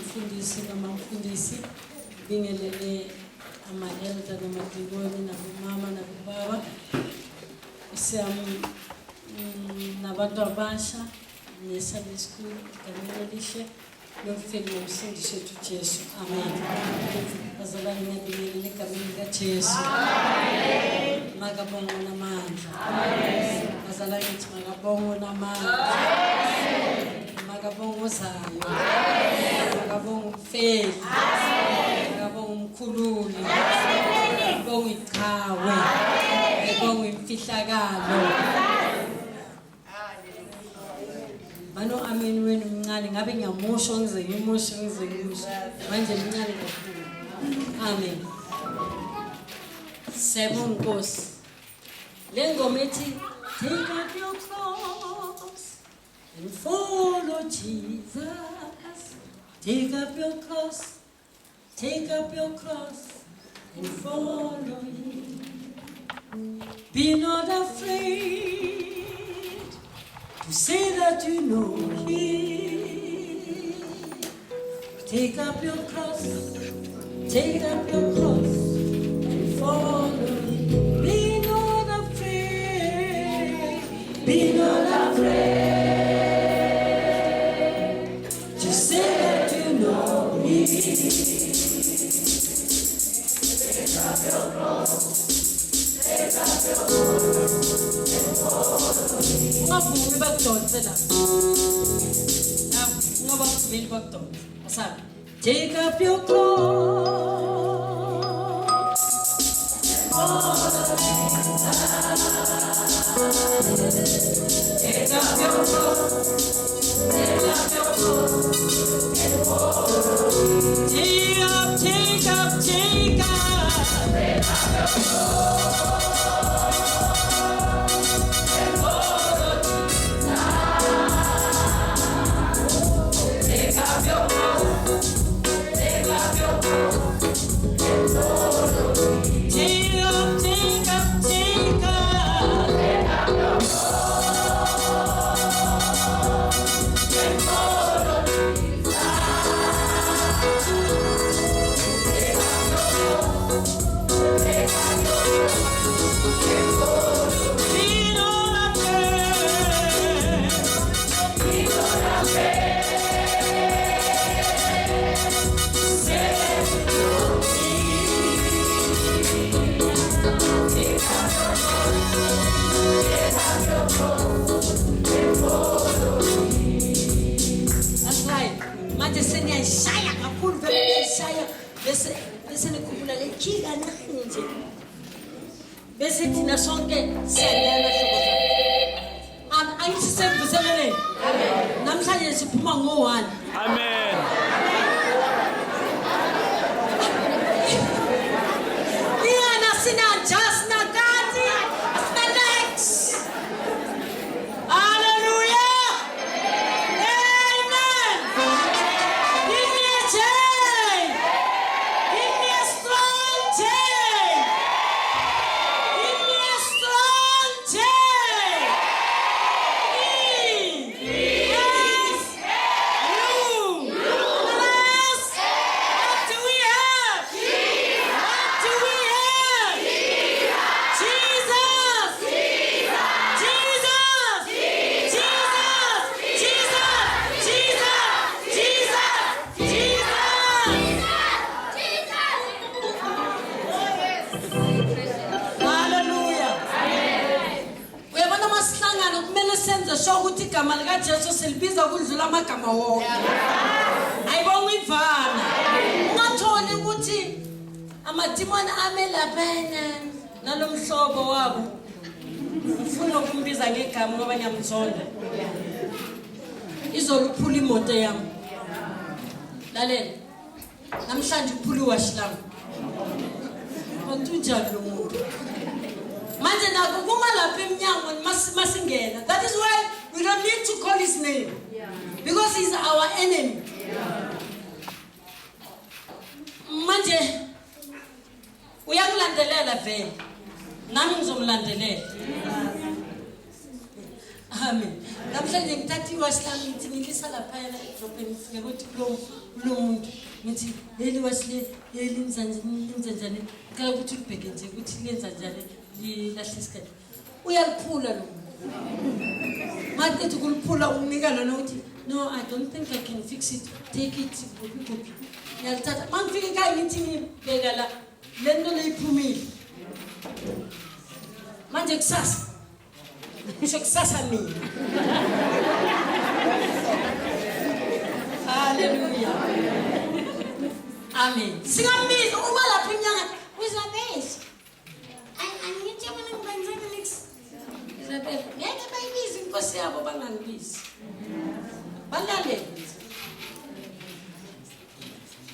umfundisi namafundisi bingelele ama-elder namadikoni nabomama nabobaba nabantu abasha ne-Sunday school igameni elihle nokufika nomsindisi wethu Jesu. Amen. Bazalwane ngiyabingelela egameni likaJesu. Amen. Makabongo namandla. Amen. Bazalwane ngithi makabongo namandla. Amen. Makabongo zayo. Amen. Makabongo umfeli. Amen. Makabongo umkhululi. Amen. Makabongo iqhawe. Amen. Makabongo imfihlakalo. Mano amen wenu mncane ngabe ngiyamusho ngize ngimusho manje mncane kakhulu. Amen. Seven Nkosi. Le ngoma ethi take up your cross and follow Jesus. Take up your cross. Take up your cross and follow him. Be not afraid to say that you know him. Take up your cross, take up your cross and follow him. Be not afraid, be not afraid to say that you know him. Take up your cross, take up your cross and follow him. Ngavumi bakudonse la. Ngabavumeli bakudonse. Asabi. Take up your cross and follow Jesus. Take up your cross. Take up your cross and follow him. Take up, take up, take up. Take up your cross. Bese thina sonke siyanyana hlobo zakhe. Ayisisemvuselele. Amen. Namhlanje siphuma ngo-1. Amen. Iyana sina just nakati, sina legs. Hallelujah. Amen. Give me a chain. Give me a strong chain. Give me a strong chain. Yes. You. Yes. What do we have? What do we have? Jesus. Jesus. Hallelujah. Uyabona masihlangana kumele senze sho ukuthi igama lika Jesu silibiza kudlula amagama wonke. Ayibonga ivana. Ungatholi ukuthi amadimoni ame laphana nalomhlobo wabo. Ufuna ukumbiza ngegama ngoba ngiyamzonda. Izoluphula imoto yami. Lalela. Namhlanje uphula iwashi lami. Unjani lo muntu? Manje nako kuma lapha eminyango masingena. That is why we don't need to call his name. Because he's our enemy. Manje uyangilandelela vele. Nami ngizomlandelela. Amen. Namhlanje ngithathiwa sihlanu ngithi ngilisa lapha edropeni ngifike ukuthi kulo muntu ngithi yeli wasile yelinza njani ngicela ukuthi ubheke nje ukuthi lenza njani lilahle isikhathi uyaliphula lo manje ethi kuliphula umnika lona uthi no, I don't think I can fix it, take it copy yalithatha mangifike ekhaya ngithi ngibheka la lento leyiphumile manje kusasa ngisho kusasa mina. Hallelujah. Amen. Singambiza uma lapha inyanga uzabesha. Angithi mina ngibenzele nix. Isabel, ngeke bayibize inkosi yabo bangangibizi. Balale.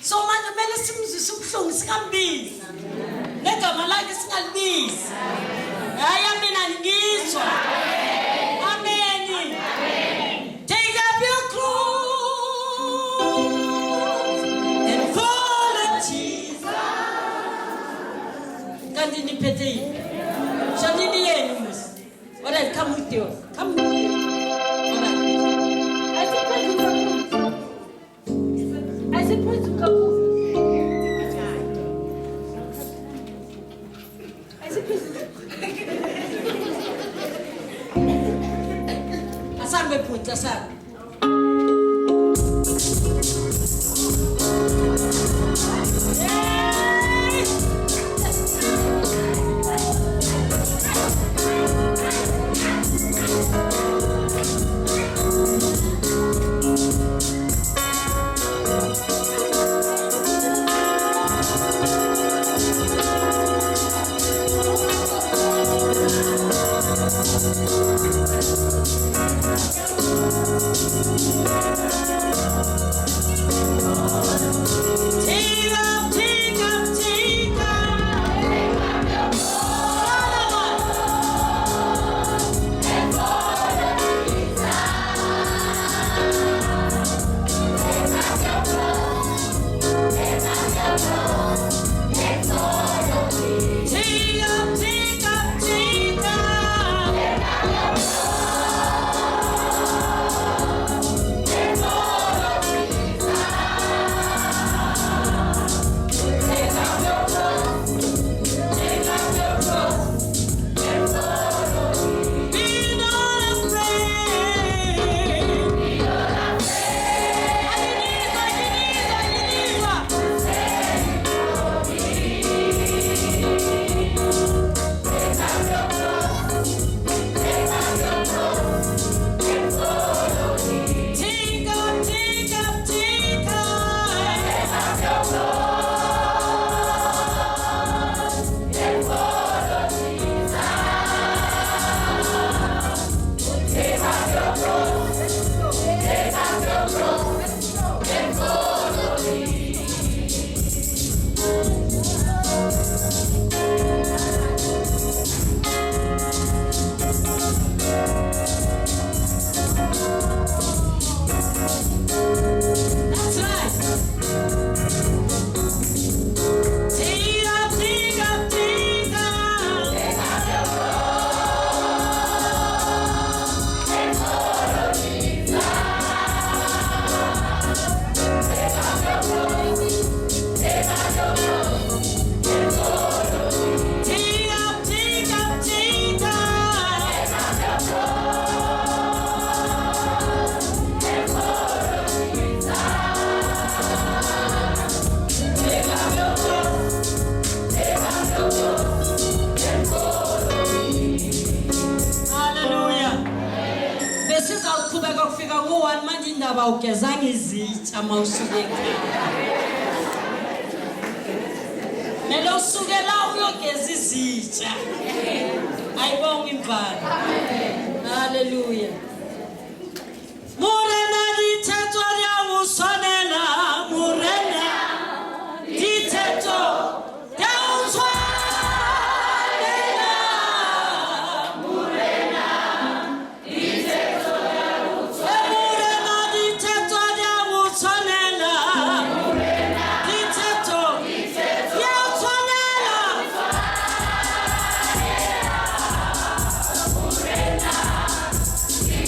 So manje kumele simzise ubuhlungu singambiza. Negama lakhe singalibizi. Hayi mina ngizwa. Amen. Take up your cross and follow Jesus. Kanti niphethe yini? Shanini yenu mos. Alright, come with you. Come with you. Alright. I suppose you come. Asambe put asam. Awugezanga izitsha mawusuke ekhaya. Mele usuke la uyogeza izitsha. Ayibonga imvana. Hallelujah. Murena dithetho liyawusonela, murena dithetho liyawusonela, murena dithetho liyawusonela, dithetho liyawusonela, murena dithetho liyawusonela, murena dithetho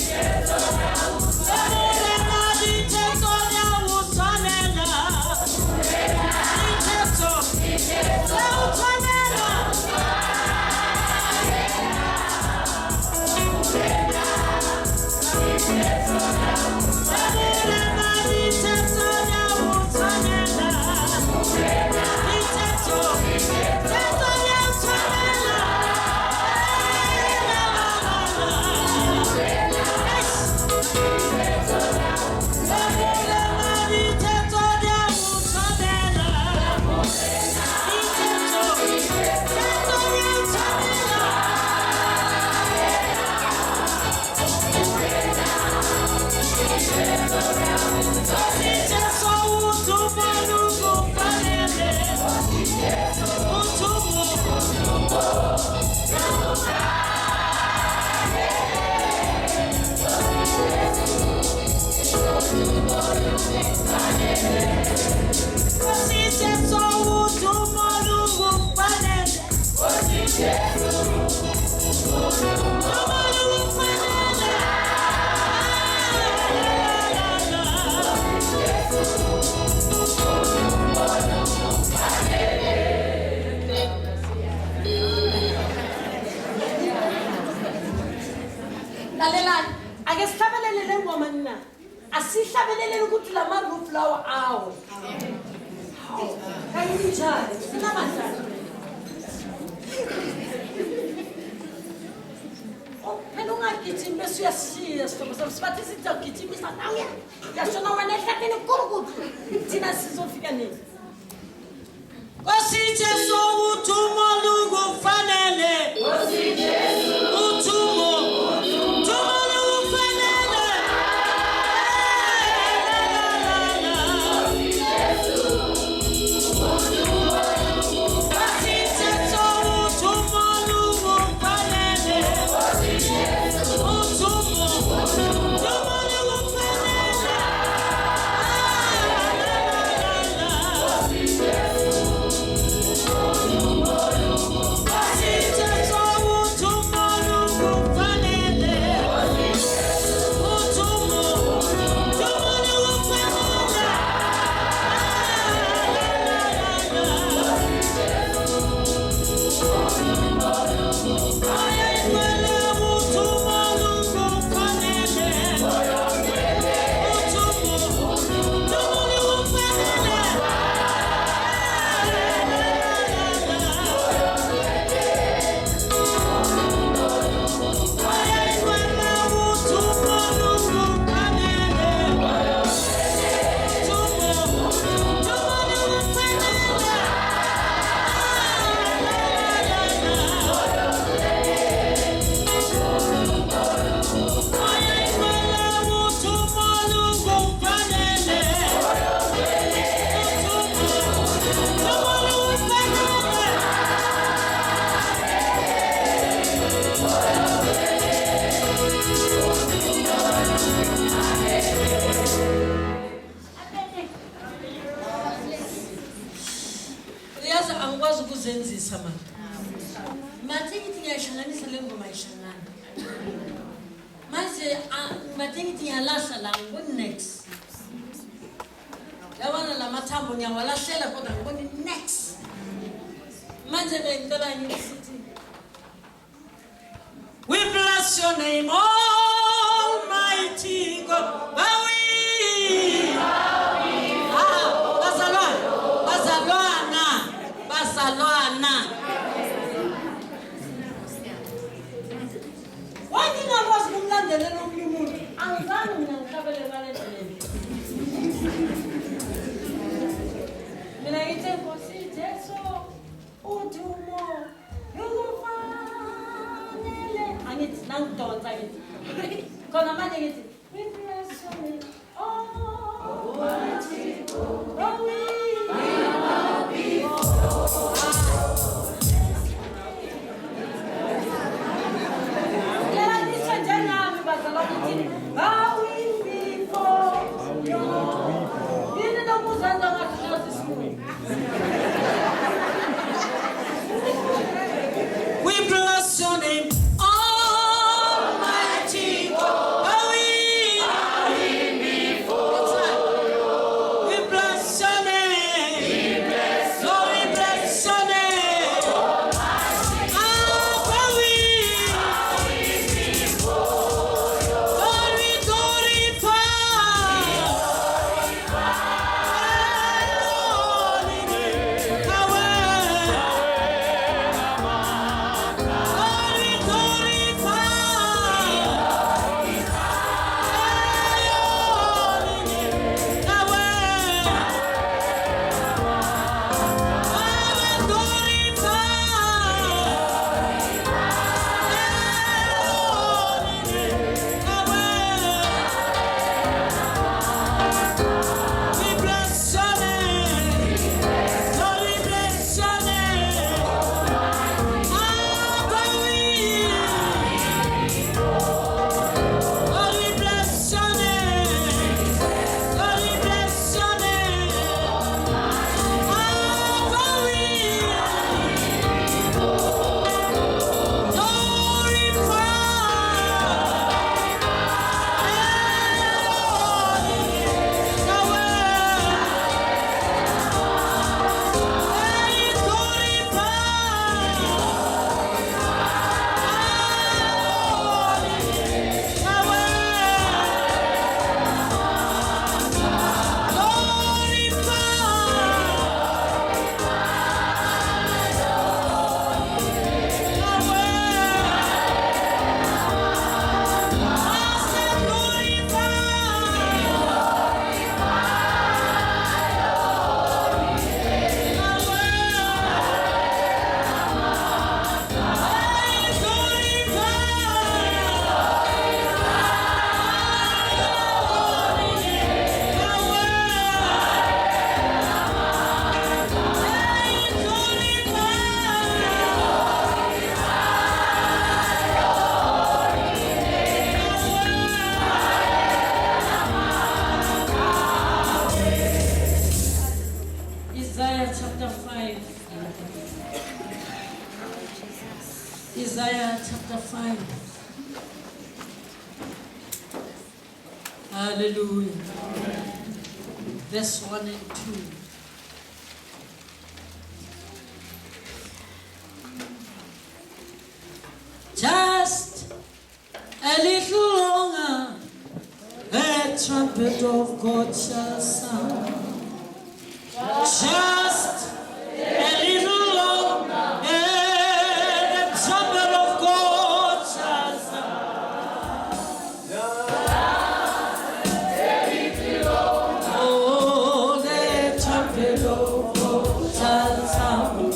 Mamelani, ake sihlabelele ngoma nina. Asihlabelele ukuthi la maroof lawo awo. Kanjani? Sinamandla. Phela ungagijimi bese uyashiya sihlobo sami sibathi sithi ugijimisa nawe yashona wena ehlathini kukuthi thina sizofika nini Nkosi Jesu uthumo lukufanele Nkosi Jesu uthumo lukufanele Nkosi Jesu Nkosi Jesu uthumo lukufanele Nkosi Jesu uthumo ukuzenzisa manje. Mathingithi ngiyashlanganisa le ngoma ayishlangana. Manje mathingithi ngiyalahla la ngibona next. Yabona lamathambo ngiyawalahlela kodwa ngibona next. Manje bengicela ngisithi we bless your name Almighty God. Bazalwana. Why ngingakwazi ukumlandelela omunye umuntu? Angizange mina ngihlabele balendlela. Mina ngithi Nkosi Jesu uthumo lukufanele. Angithi nangidonsa ngithi. Khona manje ngithi we bless your name. Almighty God. We bless your name, Almighty God. We Isaiah chapter 5. Hallelujah. Verse 1 and 2. Just a little longer, the trumpet of God shall sound. Just a little longer, the trumpet of God shall sound. Oh, the trumpet of God shall sound,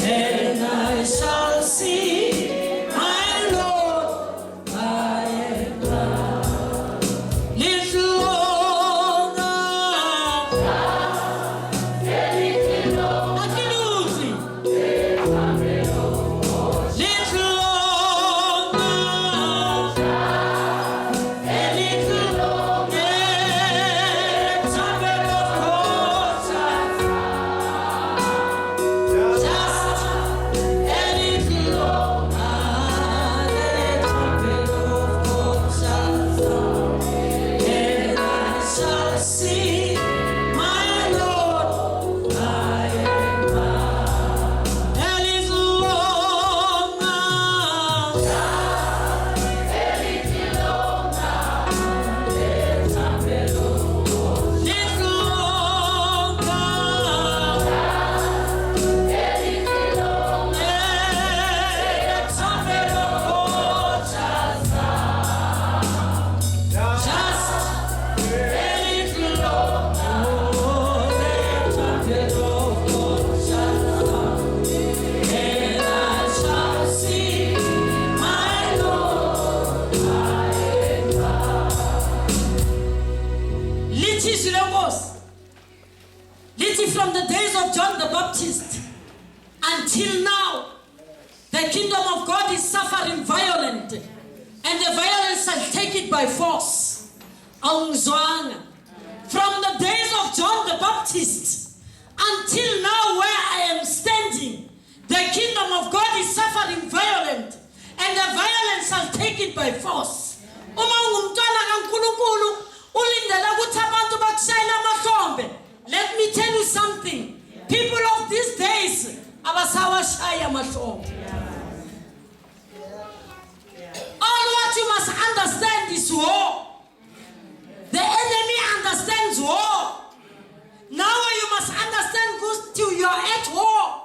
and I shall see. From the days of John the Baptist until now, the kingdom of God is suffering violent, and the violence shall take it by force. From the days of John the Baptist until now, where I am standing, the kingdom of God is suffering violent, and the violence shall take it by force. Let me tell you something. People of these days, all what you must understand is war. The enemy understands war. Now you must understand till you are at war.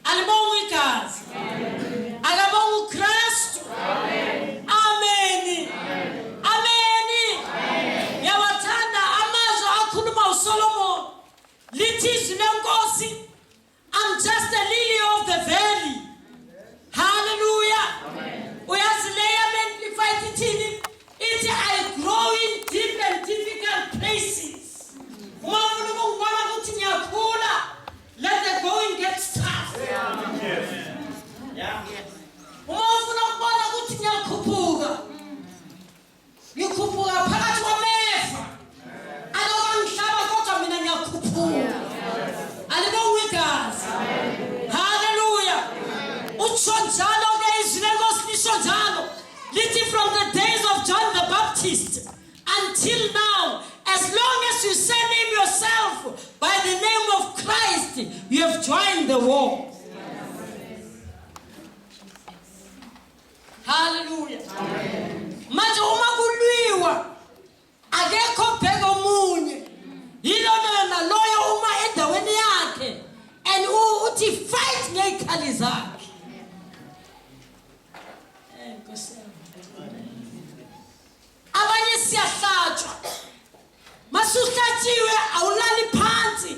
Alibongu ikazi. Alibongu Kristu. Amen. Amen. Yawatanda amazo akhuluma uSolomon. Lithi lenkosi, I'm just a lily of the valley. Hallelujah. Uyazileya amplified ithini? Ithi I grow in deep and difficult places. Uma ufuna ukubona ukuthi ngiyakhula, let the going get tough. Uma ufuna ukubona ukuthi ngiyakhuphuka, ngikhuphuka phakathi kwamefa. Alokangihlaba kodwa mina ngiyakhuphuka. Alibonga igazi. Hallelujah. Utsho njalo ke izwi lenkosi lisho njalo. Lithi from the days of John the Baptist until now, as long as you say name yourself by the name of Christ, you have joined the war. Hallelujah. Manje uma kulwiwa akekho bheka omunye. Yilona loyo uma endaweni yakhe and uthi fight ngezikhali zakhe. Abanye siyahlatshwa. Masuhlatshiwe awulali phansi.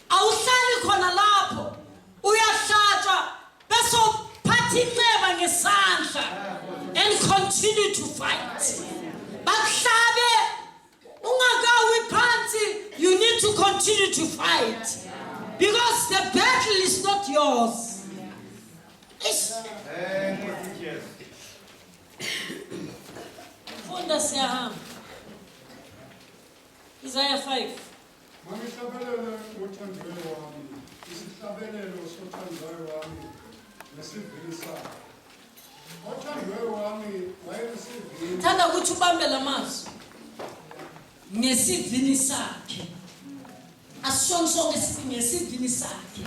Awuhlali khona lapho. Uyahlatshwa bese uphatha inceba ngesandla and continue to fight. Bakuhlabe ungakawi phansi, you need to continue to fight. Because the battle is not yours. Funda siyahamba. Isaiah 5. Mangihlabelele uthandiweyo wami, isihlabelelo sothandiweyo wami, nesivini sakhe. Othandiweyo wami wayenesivini. Thanda ukuthi ubambe lamazwi. Ngesivini sakhe. Asishoni sonke sithi ngesivini sakhe.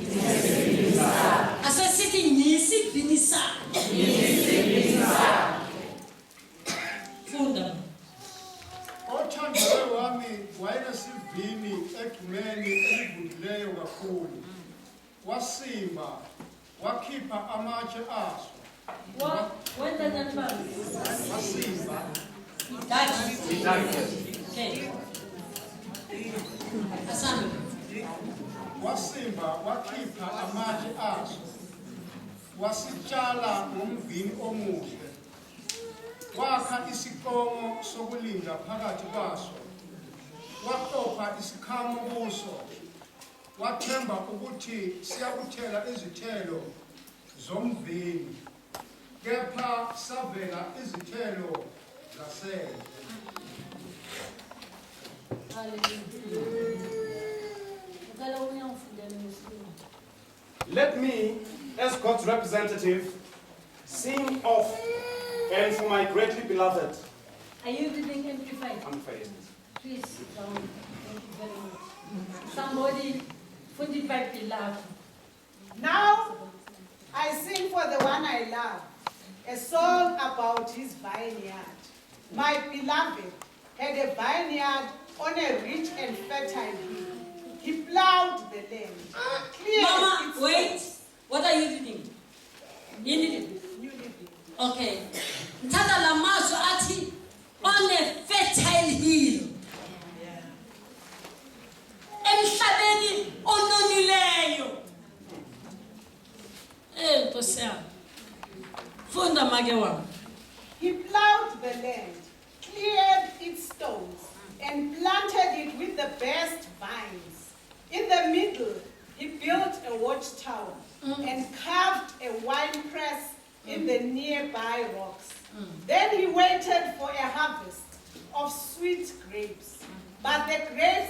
Asesithi ngesivini sakhe. Funda. Othandiweyo wami wayenesivini egcumeni elivundileyo kakhulu. Wasimba, wakhipha amatshe aso. Wenza njani baba? Wasimba. Okay. Asante. Wasimba, wakhipha amatshe aso. Wasitshala ngomvini omuhle. Wakha isiqongo sokulinda phakathi kwaso. Waqopha isikhamo kuso. Wathemba ukuthi siyakuthela izithelo zomvini. Kepha savela izithelo zasendle. Let me, as God's representative, sing of and for my greatly beloved. Are you reading Amplified? Amplified. Please sit down. Thank you very much. Somebody put it by beloved. Now I sing for the one I love, a song about his vineyard. My beloved had a vineyard on a rich and fertile hill. He plowed the land. Mama, wait. What are you reading? You need it. New Living. Okay. Mthanda lamazwi athi on a fertile hill. Emhlabeni ononileyo. Nkosi yami. Funda make wami. He plowed the land, cleared its stones, and planted it with the best vines. In the middle, he built a watchtower and carved a winepress in the nearby rocks. Then he waited for a harvest of sweet grapes. But the grapes